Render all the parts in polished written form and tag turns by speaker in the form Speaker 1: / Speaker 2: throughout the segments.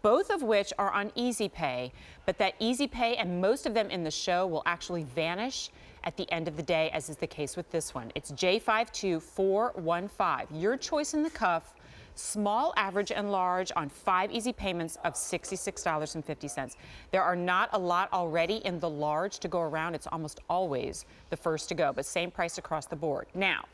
Speaker 1: both of which are on Easy Pay, but that Easy Pay and most of them in the show will actually vanish at the end of the day, as is the case with this one. It's J52415. Your choice in the cuff, small, average, and large on 5 easy payments of $66.50. There are not a lot already in the large to go around. It's almost always the first to go, but same price across the board. Now,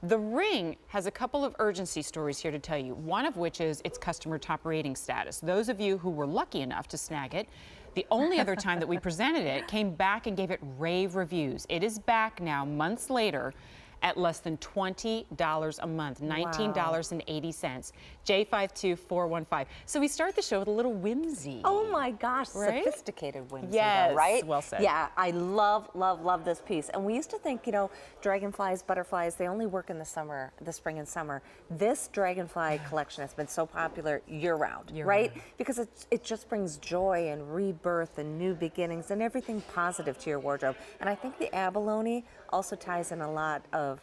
Speaker 1: the ring has a couple of urgency stories here to tell you, one of which is its customer top rating status. Those of you who were lucky enough to snag it, the only other time that we presented it, came back and gave it rave reviews. It is back now, months later, at less than $20 a month, $19.80. J52415. So we start the show with a little whimsy.
Speaker 2: Oh my gosh,
Speaker 1: right?
Speaker 2: Sophisticated whimsy,
Speaker 1: yes,
Speaker 2: though, right?
Speaker 1: Well said.
Speaker 2: Yeah, I love, love, love this piece. And we used to think, you know, dragonflies, butterflies, they only work in the summer, the spring and summer. This dragonfly collection has been so popular year-round, right? Because it just brings joy and rebirth and new beginnings and everything positive to your wardrobe. And I think the abalone also ties in a lot of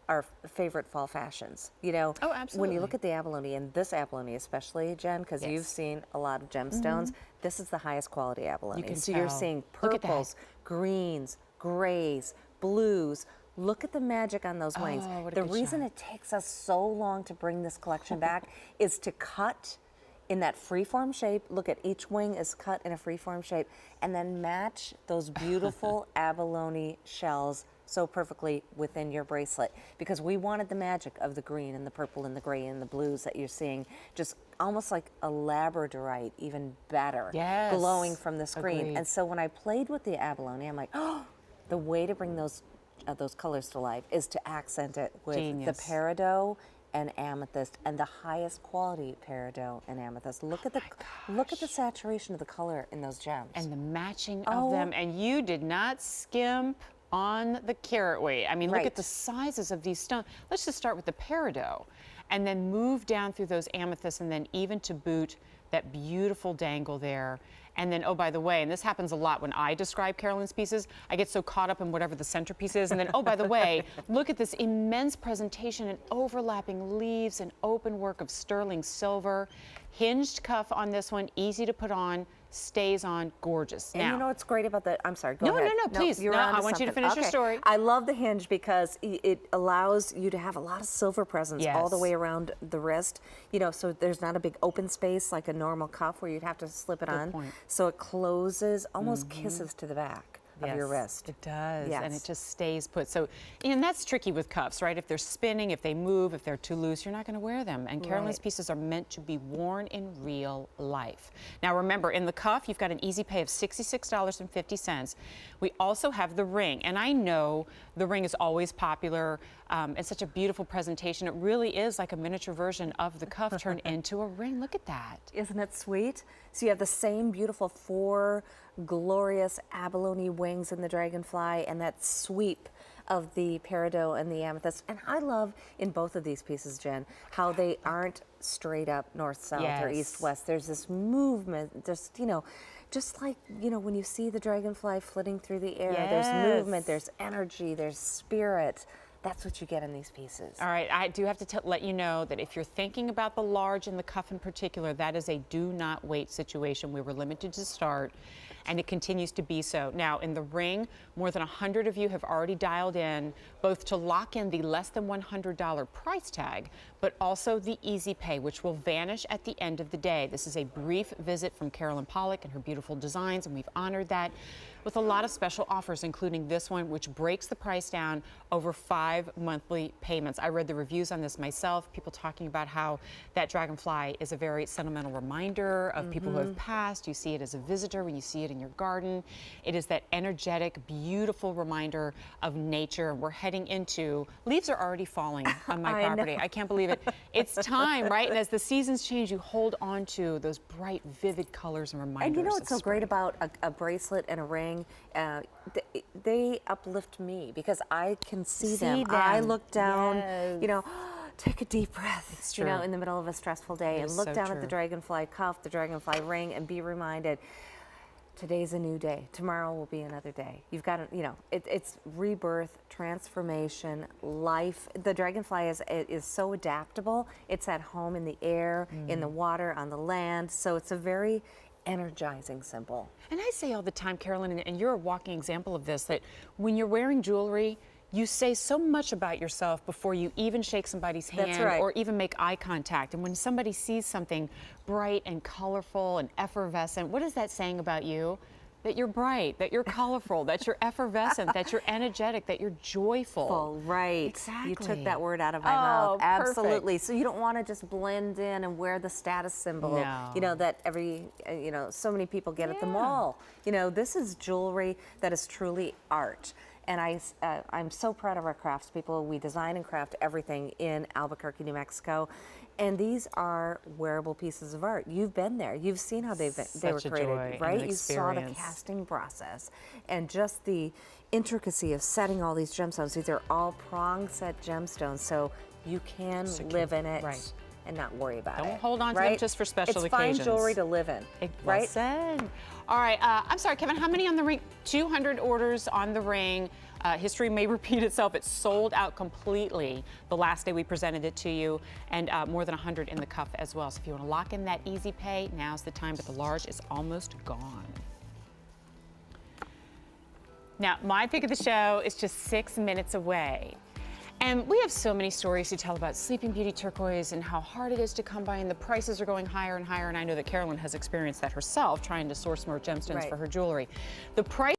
Speaker 2: our favorite fall fashions. You know,
Speaker 1: oh, absolutely.
Speaker 2: When you look at the abalone, and this abalone especially, Jen, because you've seen a lot of gemstones, this is the highest quality abalone.
Speaker 1: You can
Speaker 2: so
Speaker 1: tell.
Speaker 2: You're seeing purples, greens, grays, blues. Look at the magic on those wings.
Speaker 1: What a
Speaker 2: the
Speaker 1: good
Speaker 2: reason
Speaker 1: shot.
Speaker 2: it takes us so long to bring this collection back is to cut in that freeform shape. Look at each wing is cut in a freeform shape, and then match those beautiful abalone shells so perfectly within your bracelet, because we wanted the magic of the green and the purple and the gray and the blues that you're seeing, just almost like a labradorite, even better, glowing from the screen.
Speaker 1: Agreed.
Speaker 2: And so when I played with the abalone, I'm like, oh, the way to bring those colors to life is to accent it with the peridot and amethyst, and the highest quality peridot and amethyst. Look at the saturation of the color in those gems
Speaker 1: and the matching of them. And you did not skimp on the carat weight. I mean, look at the sizes of these stones. Let's just start with the peridot and then move down through those amethysts, and then even to boot that beautiful dangle there. And then, oh, by the way, and this happens a lot when I describe Carolyn's pieces, I get so caught up in whatever the centerpiece is. And then, oh, by the way, look at this immense presentation and overlapping leaves and open work of sterling silver. Hinged cuff on this one, easy to put on, stays on, gorgeous.
Speaker 2: And you know what's great about the, I'm sorry, go
Speaker 1: ahead.
Speaker 2: No,
Speaker 1: please.
Speaker 2: No,
Speaker 1: I want you to finish your story.
Speaker 2: I love the hinge because it allows you to have a lot of silver presence all the way around the wrist. You know, so there's not a big open space like a normal cuff where you'd have to slip it on. So it closes, almost kisses to the back of your wrist.
Speaker 1: It does, and it just stays put. So, and that's tricky with cuffs, right? If they're spinning, if they move, if they're too loose, you're not going to wear them. And Carolyn's pieces are meant to be worn in real life. Now remember, in the cuff, you've got an easy pay of $66.50. We also have the ring, and I know the ring is always popular. It's such a beautiful presentation. It really is like a miniature version of the cuff turned into a ring. Look at that.
Speaker 2: Isn't it sweet? So you have the same beautiful 4 glorious abalone wings in the dragonfly, and that sweep of the peridot and the amethyst. And I love in both of these pieces, Jen, how they aren't straight up north-south or east-west. There's this movement, just, you know, just like, you know, when you see the dragonfly flitting through the air, there's movement, there's energy, there's spirit. That's what you get in these pieces. All
Speaker 1: right, I do have to let you know that if you're thinking about the large and the cuff in particular, that is a do not wait situation. We were limited to start, and it continues to be so. Now, in the ring, more than 100 of you have already dialed in, both to lock in the less than $100 price tag, but also the easy pay, which will vanish at the end of the day. This is a brief visit from Carolyn Pollack and her beautiful designs, and we've honored that with a lot of special offers, including this one, which breaks the price down over 5 monthly payments. I read the reviews on this myself, people talking about how that dragonfly is a very sentimental reminder of people who have passed. You see it as a visitor when you see it in your garden. It is that energetic, beautiful reminder of nature. We're heading into, leaves are already falling on my property. I can't believe it. It's time, right? And as the seasons change, you hold on to those bright, vivid colors and reminders.
Speaker 2: And you know what's so great about a bracelet and a ring? They uplift me because I can see them. I look down, you know, take a deep breath, you know, in the middle of a stressful day, and look down at the dragonfly cuff, the dragonfly ring, and be reminded today's a new day. Tomorrow will be another day. You've got to, you know, it's rebirth, transformation, life. The dragonfly is so adaptable. It's at home in the air, in the water, on the land. So it's a very energizing symbol.
Speaker 1: And I say all the time, Carolyn, and you're a walking example of this, that when you're wearing jewelry, you say so much about yourself before you even shake somebody's hand.
Speaker 2: That's right.
Speaker 1: Or even make eye contact. And when somebody sees something bright and colorful and effervescent, what is that saying about you? That you're bright, that you're colorful, that you're effervescent, that you're energetic, that you're joyful.
Speaker 2: Full, right.
Speaker 1: Exactly.
Speaker 2: You took that word out of my mouth. Absolutely. So you don't want to just blend in and wear the status symbol,
Speaker 1: No.
Speaker 2: you know, that so many people get at the mall. You know, this is jewelry that is truly art. And I'm so proud of our craftspeople. We design and craft everything in Albuquerque, New Mexico. And these are wearable pieces of art. You've been there. You've seen how they were created, right? You saw the casting process and just the intricacy of setting all these gemstones. These are all prong set gemstones, so you can live in it and not worry about it.
Speaker 1: Don't hold on to them just for special occasions.
Speaker 2: It's fine jewelry to live in, right?
Speaker 1: Well said. All right, I'm sorry, Kevin, how many on the ring? 200 orders on the ring. History may repeat itself. It's sold out completely the last day we presented it to you, and more than 100 in the cuff as well. So if you want to lock in that easy pay, now's the time, but the large is almost gone. Now, my pick of the show is just 6 minutes away. And we have so many stories to tell about Sleeping Beauty turquoise and how hard it is to come by, and the prices are going higher and higher. And I know that Carolyn has experienced that herself, trying to source more gemstones for her jewelry. The price